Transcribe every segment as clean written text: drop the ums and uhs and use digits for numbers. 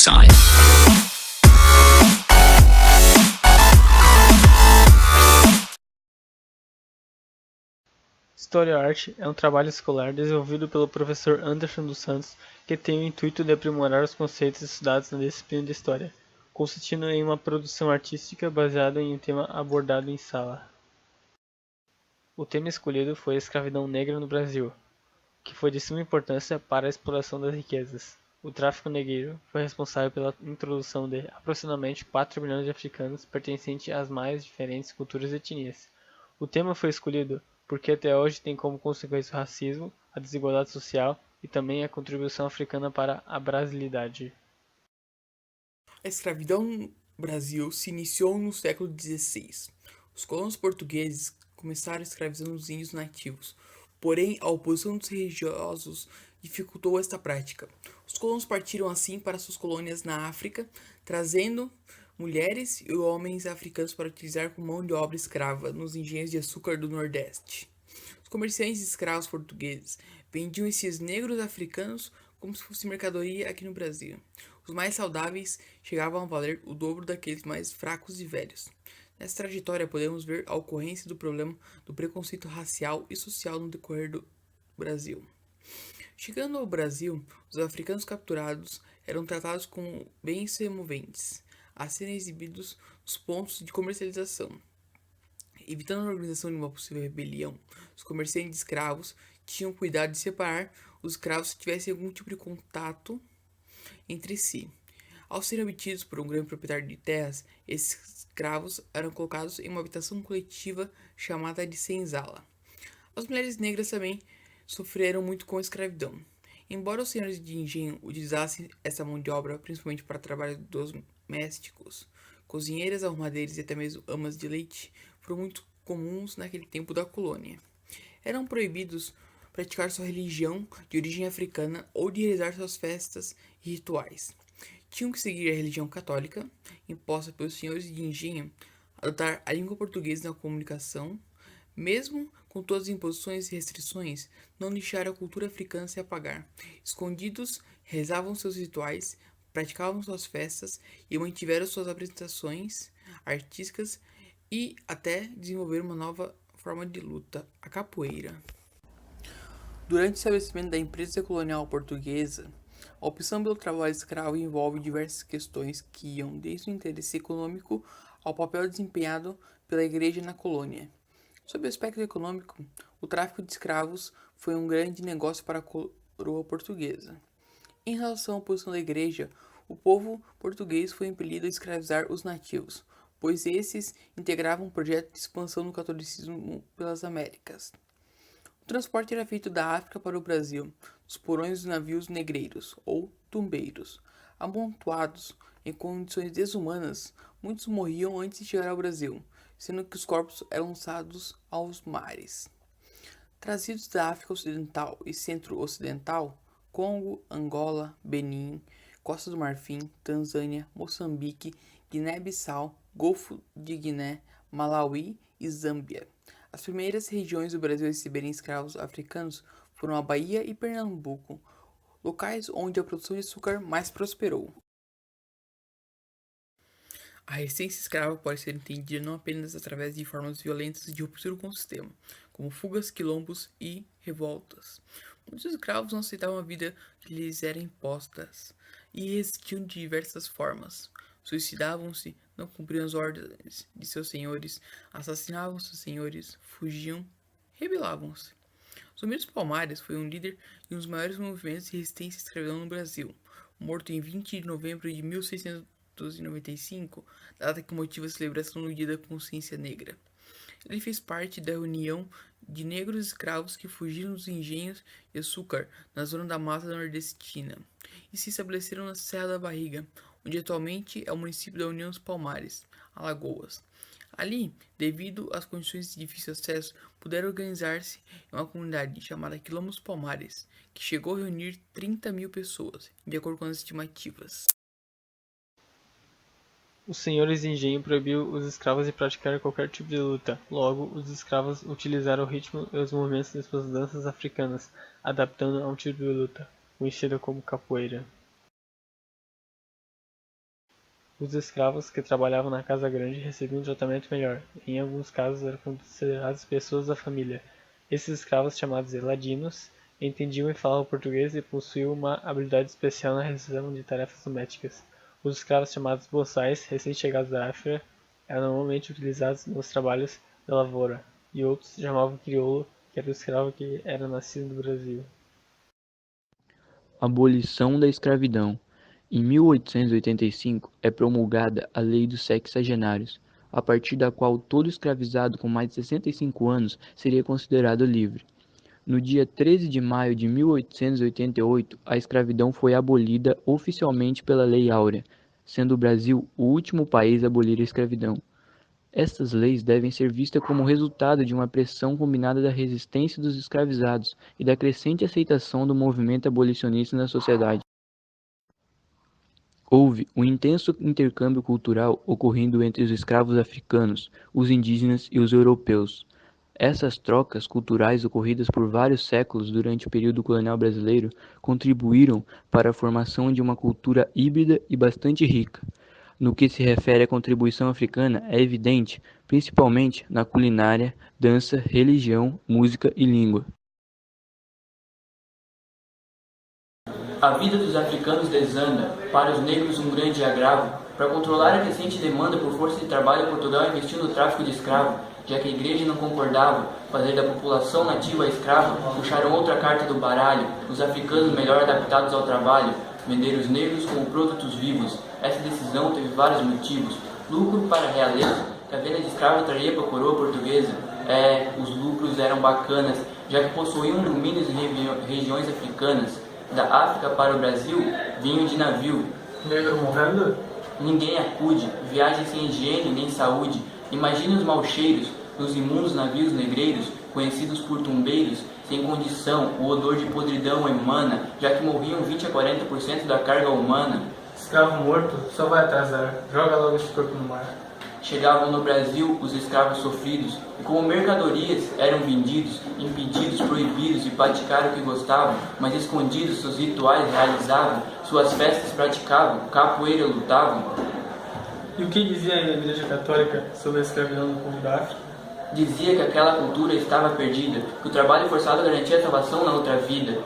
hillside. História Arte é um trabalho escolar desenvolvido pelo professor Anderson dos Santos que tem o intuito de aprimorar os conceitos estudados na disciplina de História, consistindo em uma produção artística baseada em um tema abordado em sala. O tema escolhido foi a escravidão negra no Brasil, que foi de suma importância para a exploração das riquezas. O tráfico negreiro foi responsável pela introdução de aproximadamente 4 milhões de africanos pertencentes às mais diferentes culturas e etnias. O tema foi escolhido porque até hoje tem como consequência o racismo, a desigualdade social e também a contribuição africana para a brasilidade. A escravidão no Brasil se iniciou no século XVI. Os colonos portugueses começaram escravizando os índios nativos, porém a oposição dos religiosos dificultou esta prática. Os colonos partiram assim para suas colônias na África, trazendo mulheres e homens africanos para utilizar como mão de obra escrava nos engenhos de açúcar do Nordeste. Os comerciantes de escravos portugueses vendiam esses negros africanos como se fosse mercadoria aqui no Brasil. Os mais saudáveis chegavam a valer o dobro daqueles mais fracos e velhos. Nessa trajetória podemos ver a ocorrência do problema do preconceito racial e social no decorrer do Brasil. Chegando ao Brasil, os africanos capturados eram tratados como bens removentes, a serem exibidos nos pontos de comercialização. Evitando a organização de uma possível rebelião, os comerciantes de escravos tinham cuidado de separar os escravos que tivessem algum tipo de contato entre si. Ao serem obtidos por um grande proprietário de terras, esses escravos eram colocados em uma habitação coletiva chamada de senzala. As mulheres negras também sofreram muito com a escravidão. Embora os senhores de engenho utilizassem essa mão de obra principalmente para trabalhos domésticos, cozinheiras, arrumadeiras e até mesmo amas de leite foram muito comuns naquele tempo da colônia. Eram proibidos praticar sua religião de origem africana ou de realizar suas festas e rituais. Tinham que seguir a religião católica, imposta pelos senhores de engenho, adotar a língua portuguesa na comunicação, mesmo com todas as imposições e restrições, não deixaram a cultura africana se apagar. Escondidos, rezavam seus rituais, praticavam suas festas e mantiveram suas apresentações artísticas e até desenvolveram uma nova forma de luta, a capoeira. Durante o estabelecimento da empresa colonial portuguesa, a opção pelo trabalho escravo envolve diversas questões que iam desde o interesse econômico ao papel desempenhado pela igreja na colônia. Sob o aspecto econômico, o tráfico de escravos foi um grande negócio para a coroa portuguesa. Em relação à posição da igreja, o povo português foi impelido a escravizar os nativos, pois esses integravam um projeto de expansão do catolicismo pelas Américas. O transporte era feito da África para o Brasil, nos porões dos navios negreiros, ou tumbeiros. Amontoados em condições desumanas, muitos morriam antes de chegar ao Brasil, sendo que os corpos eram lançados aos mares. Trazidos da África Ocidental e Centro-Ocidental, Congo, Angola, Benin, Costa do Marfim, Tanzânia, Moçambique, Guiné-Bissau, Golfo de Guiné, Malawi e Zâmbia. As primeiras regiões do Brasil a receberem escravos africanos foram a Bahia e Pernambuco, locais onde a produção de açúcar mais prosperou. A resistência escrava pode ser entendida não apenas através de formas violentas de ruptura com o sistema, como fugas, quilombos e revoltas. Muitos escravos não aceitavam a vida que lhes era imposta e resistiam de diversas formas. Suicidavam-se, não cumpriam as ordens de seus senhores, assassinavam seus senhores, fugiam, rebelavam-se. Zumiro dos Palmares foi um líder de um dos maiores movimentos de resistência à escravidão no Brasil, morto em 20 de novembro de 1695, data que motiva a celebração do Dia da Consciência Negra. Ele fez parte da reunião de negros escravos que fugiram dos engenhos de açúcar na zona da Mata Nordestina e se estabeleceram na Serra da Barriga, onde atualmente é o município da União dos Palmares, Alagoas. Ali, devido às condições de difícil acesso, puderam organizar-se em uma comunidade chamada Quilombo dos Palmares, que chegou a reunir 30.000 pessoas, de acordo com as estimativas. Os senhores de engenho proibiu os escravos de praticar qualquer tipo de luta. Logo, os escravos utilizaram o ritmo e os movimentos de suas danças africanas, adaptando a um tipo de luta, conhecida como capoeira. Os escravos que trabalhavam na casa grande recebiam um tratamento melhor, e em alguns casos eram considerados pessoas da família. Esses escravos, chamados eladinos, entendiam e falavam português e possuíam uma habilidade especial na realização de tarefas domésticas. Os escravos chamados boçais, recém-chegados da África, eram normalmente utilizados nos trabalhos da lavoura, e outros chamavam crioulo, que era o escravo que era nascido no Brasil. Abolição da escravidão. Em 1885 é promulgada a Lei dos Sexagenários, a partir da qual todo escravizado com mais de 65 anos seria considerado livre. No dia 13 de maio de 1888, a escravidão foi abolida oficialmente pela Lei Áurea, sendo o Brasil o último país a abolir a escravidão. Estas leis devem ser vistas como resultado de uma pressão combinada da resistência dos escravizados e da crescente aceitação do movimento abolicionista na sociedade. Houve um intenso intercâmbio cultural ocorrendo entre os escravos africanos, os indígenas e os europeus. Essas trocas culturais ocorridas por vários séculos durante o período colonial brasileiro contribuíram para a formação de uma cultura híbrida e bastante rica. No que se refere à contribuição africana, é evidente, principalmente na culinária, dança, religião, música e língua. A vida dos africanos desanda, para os negros um grande agravo. Para controlar a crescente demanda por força de trabalho, Portugal investiu no tráfico de escravos, já que a igreja não concordava fazer da população nativa escrava, puxaram outra carta do baralho, os africanos melhor adaptados ao trabalho, vender os negros como produtos vivos. Essa decisão teve vários motivos. Lucro para a realeza, que a venda de escravo traria para a coroa portuguesa. Os lucros eram bacanas, já que possuíam domínios em regiões africanas. Da África para o Brasil, vinham de navio. Negro morrendo? Ninguém acude, viagem sem higiene nem saúde. Imagine os maus cheiros nos imundos navios negreiros, conhecidos por tumbeiros, sem condição, o odor de podridão emana, já que morriam 20 a 40% da carga humana. Escravo morto só vai atrasar, joga logo esse corpo no mar. Chegavam no Brasil os escravos sofridos, e como mercadorias eram vendidos, impedidos, proibidos de praticar o que gostavam, mas escondidos seus rituais realizavam, suas festas praticavam, capoeira lutavam. E o que dizia ainda a Igreja Católica sobre a escravidão no povo da África? Dizia que aquela cultura estava perdida, que o trabalho forçado garantia a salvação na outra vida.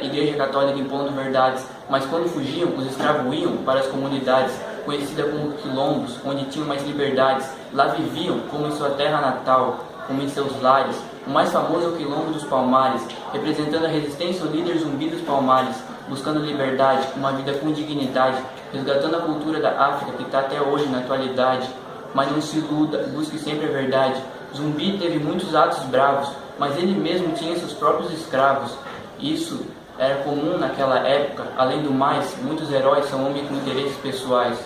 Igreja Católica impondo verdades, mas quando fugiam, os escravos iam para as comunidades, conhecidas como quilombos, onde tinham mais liberdades. Lá viviam como em sua terra natal, como em seus lares. O mais famoso é o Quilombo dos Palmares, representando a resistência, o líder Zumbi dos Palmares, buscando liberdade, uma vida com dignidade, resgatando a cultura da África que está até hoje na atualidade. Mas não se iluda, busque sempre a verdade. Zumbi teve muitos atos bravos, mas ele mesmo tinha seus próprios escravos. Isso era comum naquela época. Além do mais, muitos heróis são homens com interesses pessoais.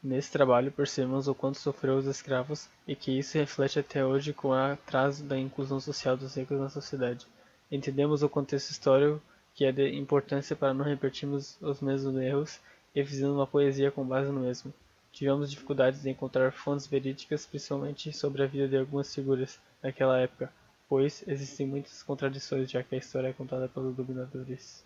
Nesse trabalho percebemos o quanto sofreu os escravos e que isso reflete até hoje com o atraso da inclusão social dos negros na sociedade. Entendemos o contexto histórico que é de importância para não repetirmos os mesmos erros e fizemos uma poesia com base no mesmo. Tivemos dificuldades em encontrar fontes verídicas, principalmente sobre a vida de algumas figuras daquela época, pois existem muitas contradições já que a história é contada pelos dominadores.